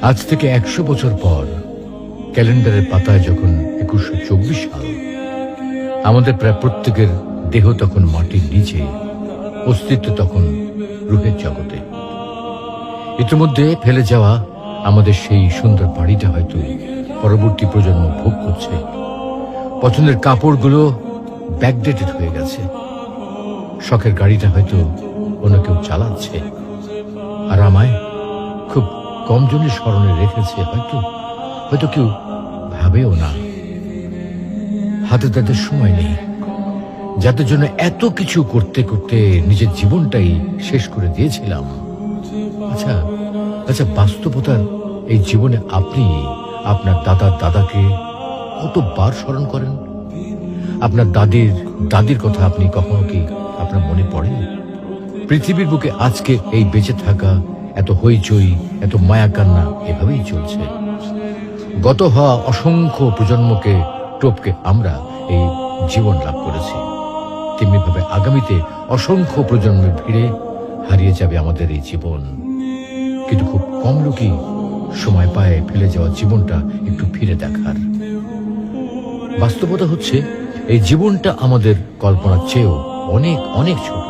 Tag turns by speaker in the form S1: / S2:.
S1: আজ থেকে ১০০ বছর পর ক্যালেন্ডারের পাতায় যখন ২১২৪ সাল, আমাদের প্রায় প্রত্যেকের দেহ তখন মাটির নিচে, অস্তিত্ব তখন রূহের জগতে। ইতিমধ্যে ফেলে যাওয়া আমাদের সেই সুন্দর বাড়িটা হয়তো পরবর্তী প্রজন্ম ভোগ করছে। পছন্দের কাপড়গুলো ব্যাকডেটেড হয়ে গেছে। শখের গাড়িটা হয়তো অন্য কেউ চালাচ্ছে, আর আমায় খুব কম জনের স্মরণে রেখেছে হয়তো হয়তো কেউ ভাবেও না। হাতে তাদের সময় নেই, যাদের জন্য এত কিছু করতে করতে নিজের জীবনটাই শেষ করে দিয়েছিলাম। আচ্ছা আচ্ছা বাস্তবতার এই জীবনে আপনি আপনার দাদার দাদাকে কতবার স্মরণ করেন? আপনার দাদির কথা আপনি কখনো কি আপনার মনে পড়ে? পৃথিবীর বুকে আজকে এই বেঁচে থাকা, এত হইচই, এত মায়া কান্না এভাবেই চলছে। গত হওয়া অসংখ্য প্রজন্মকে টপকে আমরা এই জীবন লাভ করেছি। তেমনিভাবে আগামীতে অসংখ্য প্রজন্মের ভিড়ে হারিয়ে যাবে আমাদের এই জীবন। কিন্তু খুব কম লোকই সময় পায় ফেলে যাওয়া জীবনটা একটু ফিরে দেখার। বাস্তবতা হচ্ছে এই জীবনটা আমাদের কল্পনার চেয়েও অনেক অনেক ছোট।